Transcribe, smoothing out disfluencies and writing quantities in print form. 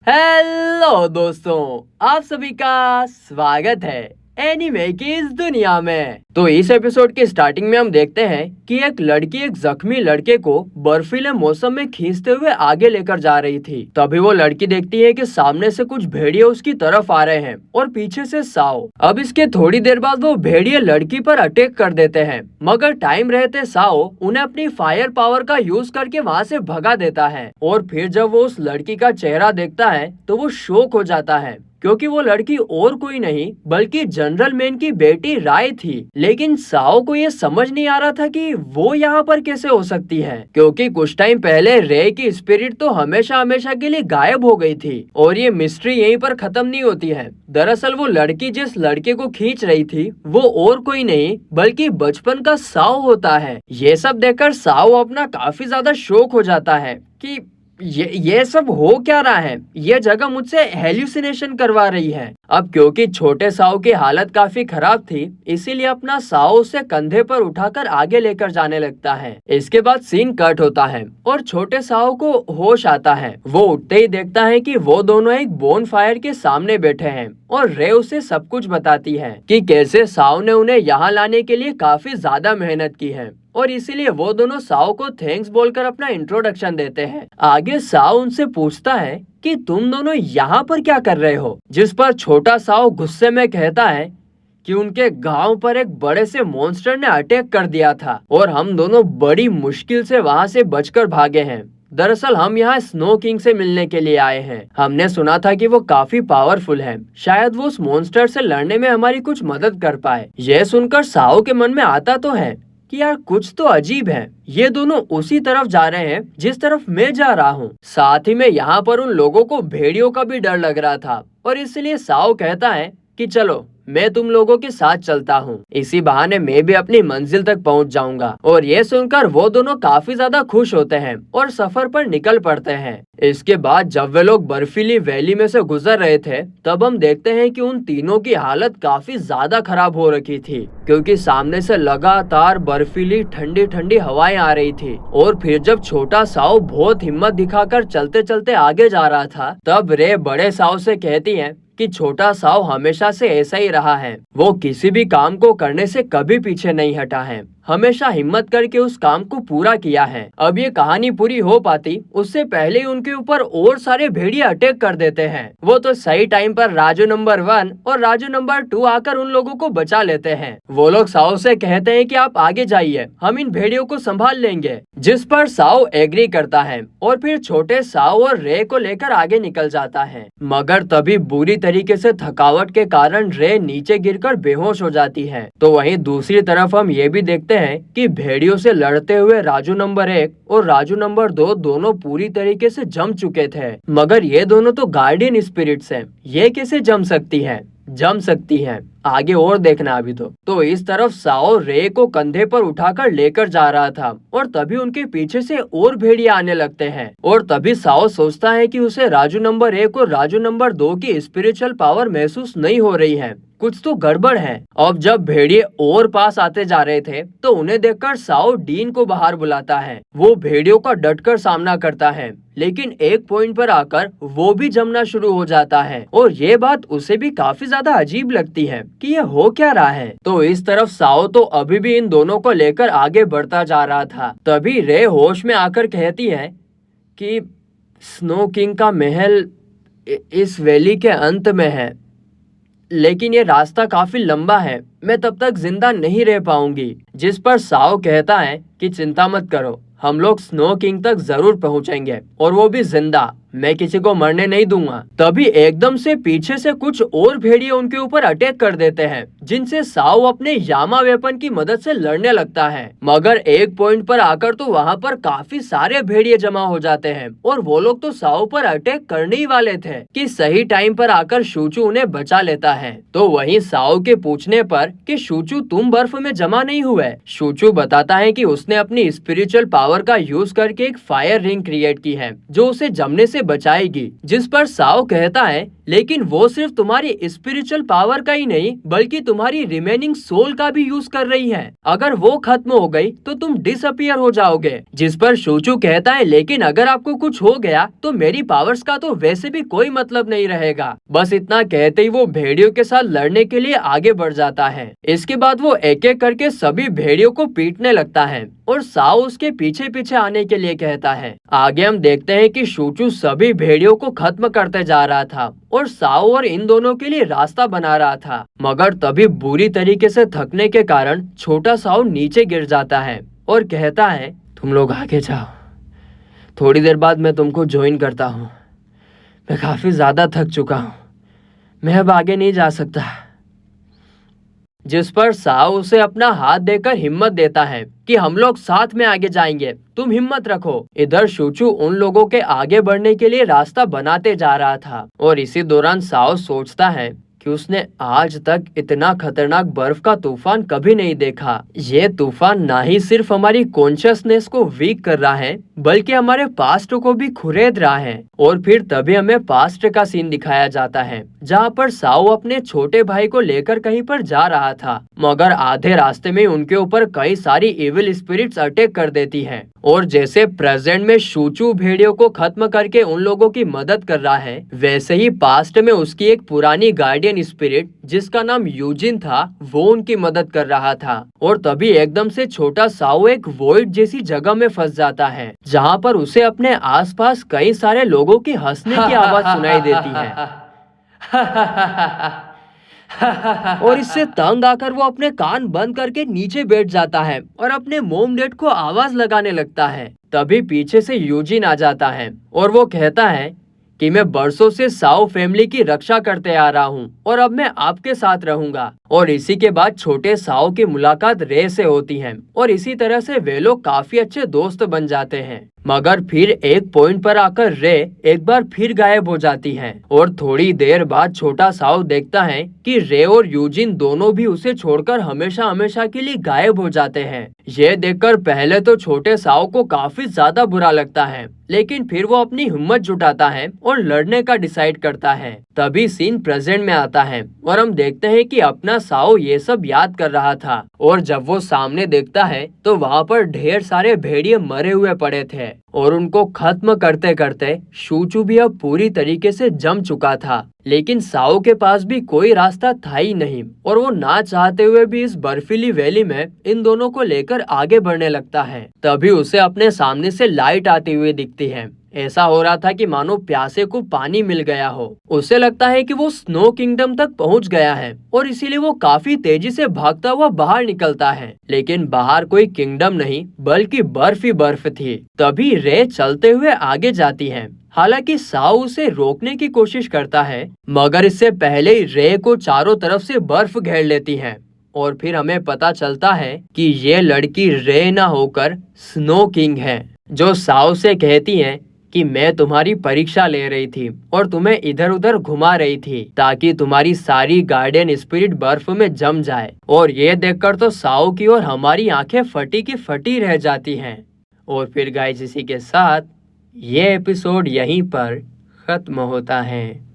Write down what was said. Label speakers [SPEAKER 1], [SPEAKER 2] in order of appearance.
[SPEAKER 1] Hello दोस्तों, आप सभी का स्वागत है एनीमे की इस दुनिया में। तो इस एपिसोड के स्टार्टिंग में हम देखते हैं कि एक लड़की एक जख्मी लड़के को बर्फीले मौसम में खींचते हुए आगे लेकर जा रही थी। तभी वो लड़की देखती है कि सामने से कुछ भेड़िए उसकी तरफ आ रहे हैं और पीछे से साओ। अब इसके थोड़ी देर बाद वो भेड़िए लड़की पर अटैक कर देते हैं, मगर टाइम रहते साओ उन्हें अपनी फायर पावर का यूज करके वहाँ से भगा देता है। और फिर जब वो उस लड़की का चेहरा देखता है तो वो शॉक हो जाता है, क्योंकि वो लड़की और कोई नहीं बल्कि जनरल मैन की बेटी राय थी। लेकिन साओ को ये समझ नहीं आ रहा था कि वो यहाँ पर कैसे हो सकती है, क्योंकि कुछ टाइम पहले रे की स्पिरिट तो हमेशा हमेशा के लिए गायब हो गई थी। और ये मिस्ट्री यहीं पर खत्म नहीं होती है। दरअसल वो लड़की जिस लड़के को खींच रही थी वो और कोई नहीं बल्कि बचपन का साओ होता है। ये सब देखकर साओ अपना काफी ज्यादा शौक हो जाता है कि ये सब हो क्या रहा है, ये जगह मुझसे हेल्यूसिनेशन करवा रही है। अब क्योंकि छोटे साओ की हालत काफी खराब थी, इसीलिए अपना साओ उसे कंधे पर उठाकर आगे लेकर जाने लगता है। इसके बाद सीन कट होता है और छोटे साओ को होश आता है। वो उठते ही देखता है कि वो दोनों एक बोन फायर के सामने बैठे हैं और रे उसे सब कुछ बताती है कि कैसे साओ ने उन्हें यहाँ लाने के लिए काफी ज्यादा मेहनत की है और इसीलिए वो दोनों साओ को थैंक्स बोलकर अपना इंट्रोडक्शन देते हैं। आगे साओ उनसे पूछता है कि तुम दोनों यहाँ पर क्या कर रहे हो, जिस पर छोटा साओ गुस्से में कहता है कि उनके गांव पर एक बड़े से मॉन्स्टर ने अटैक कर दिया था और हम दोनों बड़ी मुश्किल से वहाँ से बचकर भागे हैं। दरअसल हम यहाँ स्नो किंग से मिलने के लिए आए हैं। हमने सुना था कि वो काफी पावरफुल है, शायद वो उस मॉन्स्टर से लड़ने में हमारी कुछ मदद कर पाए। यह सुनकर साओ के मन में आता तो है कि यार कुछ तो अजीब है, ये दोनों उसी तरफ जा रहे हैं जिस तरफ मैं जा रहा हूँ। साथ ही में यहाँ पर उन लोगों को भेड़ियों का भी डर लग रहा था और इसलिए साओ कहता है कि चलो मैं तुम लोगों के साथ चलता हूँ, इसी बहाने मैं भी अपनी मंजिल तक पहुँच जाऊंगा। और ये सुनकर वो दोनों काफी ज्यादा खुश होते हैं और सफर पर निकल पड़ते हैं। इसके बाद जब वे लोग बर्फीली वैली में से गुजर रहे थे तब हम देखते हैं कि उन तीनों की हालत काफी ज्यादा खराब हो रखी थी, क्योंकि सामने से लगातार बर्फीली ठंडी ठंडी हवाएं आ रही थी। और फिर जब छोटा साओ बहुत हिम्मत दिखाकर चलते चलते आगे जा रहा था तब रे बड़े साओ से कहती है कि छोटा साओ हमेशा से ऐसा ही रहा है, वो किसी भी काम को करने से कभी पीछे नहीं हटा है, हमेशा हिम्मत करके उस काम को पूरा किया है। अब ये कहानी पूरी हो पाती उससे पहले ही उनके ऊपर और सारे भेड़िए अटैक कर देते हैं। वो तो सही टाइम पर राजू नंबर 1 और राजू नंबर 2 आकर उन लोगों को बचा लेते हैं। वो लोग साओ से कहते हैं कि आप आगे जाइए, हम इन भेड़ियों को संभाल लेंगे, जिस पर साओ एग्री करता है और फिर छोटे साओ और रे को लेकर आगे निकल जाता है। मगर तभी बुरी तरीके से थकावट के कारण रे नीचे गिरकर बेहोश हो जाती है। तो वहीं दूसरी तरफ हम ये भी देखते हैं कि भेड़ियों से लड़ते हुए राजू नंबर 1 और राजू नंबर 2 दोनों पूरी तरीके से जम चुके थे। मगर ये दोनों तो गार्डियन स्पिरिट्स हैं, ये कैसे जम सकती हैं? आगे और देखना अभी तो इस तरफ साओ रे को कंधे पर उठाकर लेकर जा रहा था और तभी उनके पीछे से और भेड़िए आने लगते हैं। और तभी साओ सोचता है कि उसे राजू नंबर 1 और राजू नंबर 2 की स्पिरिचुअल पावर महसूस नहीं हो रही है, कुछ तो गड़बड़ है। अब जब भेड़िए और पास आते जा रहे थे तो उन्हें देखकर साओ डीन को बाहर बुलाता है। वो भेड़ियों का डटकर सामना करता है, लेकिन एक पॉइंट पर आकर वो भी जमना शुरू हो जाता है और ये बात उसे भी काफी ज्यादा अजीब लगती है कि ये हो क्या रहा है। तो इस तरफ साओ तो अभी भी इन दोनों को लेकर आगे बढ़ता जा रहा था। तभी रे होश में आकर कहती है कि स्नो किंग का महल इस वैली के अंत में है, लेकिन ये रास्ता काफी लंबा है, मैं तब तक जिंदा नहीं रह पाऊंगी। जिस पर साओ कहता है कि चिंता मत करो, हम लोग स्नो किंग तक जरूर पहुंचेंगे और वो भी जिंदा, मैं किसी को मरने नहीं दूंगा। तभी एकदम से पीछे से कुछ और भेड़िए उनके ऊपर अटैक कर देते हैं, जिनसे साओ अपने यामा वेपन की मदद से लड़ने लगता है। मगर एक पॉइंट पर आकर तो वहाँ पर काफी सारे भेड़िए जमा हो जाते हैं और वो लोग तो साओ पर अटैक करने ही वाले थे कि सही टाइम पर आकर शूचू उन्हें बचा लेता है। तो वहीं साओ के पूछने पर कि शूचू तुम बर्फ में जमा नहीं हुए, शूचू बताता है कि उसने अपनी स्पिरिचुअल पावर का यूज करके एक फायर रिंग क्रिएट की है जो उसे जमने से बचाएगी। जिस पर साओ कहता है लेकिन वो सिर्फ तुम्हारी स्पिरिचुअल पावर का ही नहीं बल्कि तुम्हारी तुम्हारी रिमेनिंग सोल का भी यूज कर रही है। अगर वो खत्म हो गई तो तुम डिसअपियर हो जाओगे। जिस पर शूचू कहता है, लेकिन अगर आपको कुछ हो गया तो मेरी पावर्स का तो वैसे भी कोई मतलब नहीं रहेगा। बस इतना कहते ही वो भेड़ियों के साथ लड़ने के लिए आगे बढ़ जाता है। इसके बाद वो एक एक करके सभी भेड़ियों को पीटने लगता है और साओ उसके पीछे पीछे आने के लिए कहता है। आगे हम देखते हैं कि शूचू सभी भेड़ियों को खत्म करते जा रहा था और साओ और इन दोनों के लिए रास्ता बना रहा था, मगर तभी बुरी तरीके से थकने के कारण छोटा साओ नीचे गिर जाता है और कहता है, तुम लोग आगे जाओ, थोड़ी देर बाद मैं तुमको ज्वाइन करता हूँ। मैं काफी ज्यादा थक चुका हूँ, मैं अब आगे नहीं जा सकता। जिस पर साओ उसे अपना हाथ देकर हिम्मत देता है कि हम लोग साथ में आगे जाएंगे, तुम हिम्मत रखो। इधर शूचू उन लोगों के आगे बढ़ने के लिए रास्ता बनाते जा रहा था और इसी दौरान साओ सोचता है कि उसने आज तक इतना खतरनाक बर्फ का तूफान कभी नहीं देखा। ये तूफान ना ही सिर्फ हमारी कॉन्शियसनेस को वीक कर रहा है, बल्कि हमारे पास्ट को भी खुरेद रहा है। और फिर तभी हमें पास्ट का सीन दिखाया जाता है, जहाँ पर साओ अपने छोटे भाई को लेकर कहीं पर जा रहा था, मगर आधे रास्ते में उनके ऊपर कई सारी इविल स्पिरिट्स अटैक कर देती हैं। और जैसे प्रेजेंट में शूचू भेड़ियों को खत्म करके उन लोगों की मदद कर रहा है, वैसे ही पास्ट में उसकी एक पुरानी गार्डियन स्पिरिट जिसका नाम यूजिन था, वो उनकी मदद कर रहा था। और तभी एकदम से छोटा साओ एक वॉइड जैसी जगह में फंस जाता है, जहाँ पर उसे अपने आसपास कई सारे लोगों की हंसने की आवाज सुनाई देती है। और इससे तंग आकर वो अपने कान बंद करके नीचे बैठ जाता है और अपने मोम डैड को आवाज लगाने लगता है। तभी पीछे से यूजिन आ जाता है और वो कहता है कि मैं बरसों से साओ फैमिली की रक्षा करते आ रहा हूँ और अब मैं आपके साथ रहूंगा। और इसी के बाद छोटे साओ की मुलाकात रे से होती है और इसी तरह से वे लोग काफी अच्छे दोस्त बन जाते हैं। मगर फिर एक पॉइंट पर आकर रे एक बार फिर गायब हो जाती है और थोड़ी देर बाद छोटा साओ देखता है कि रे और यूजिन दोनों भी उसे छोड़कर हमेशा हमेशा के लिए गायब हो जाते हैं। ये देखकर पहले तो छोटे साओ को काफी ज्यादा बुरा लगता है, लेकिन फिर वो अपनी हिम्मत जुटाता है और लड़ने का डिसाइड करता है। तभी सीन प्रेजेंट में आता है और हम देखते हैं कि अपना साओ ये सब याद कर रहा था और जब वो सामने देखता है तो वहाँ पर ढेर सारे भेड़िए मरे हुए पड़े थे और उनको खत्म करते करते शूचू भी अब पूरी तरीके से जम चुका था। लेकिन साओ के पास भी कोई रास्ता था ही नहीं और वो ना चाहते हुए भी इस बर्फीली वैली में इन दोनों को लेकर आगे बढ़ने लगता है। तभी उसे अपने सामने से लाइट आती हुई दिखती है। ऐसा हो रहा था कि मानो प्यासे को पानी मिल गया हो। उसे लगता है कि वो स्नो किंगडम तक पहुंच गया है और इसीलिए वो काफी तेजी से भागता हुआ बाहर निकलता है, लेकिन बाहर कोई किंगडम नहीं बल्कि बर्फ ही बर्फ थी। तभी रे चलते हुए आगे जाती है। हालांकि साओ उसे रोकने की कोशिश करता है, मगर इससे पहले ही रे को चारों तरफ से बर्फ घेर लेती है और फिर हमें पता चलता है कि ये लड़की रे ना होकर स्नो किंग है, जो साओ से कहती है कि मैं तुम्हारी परीक्षा ले रही थी और तुम्हें इधर उधर घुमा रही थी ताकि तुम्हारी सारी गार्डियन स्पिरिट बर्फ में जम जाए। और ये देखकर तो साओ की और हमारी आंखें फटी की फटी रह जाती हैं। और फिर गाइस, इसी के साथ ये एपिसोड यहीं पर खत्म होता है।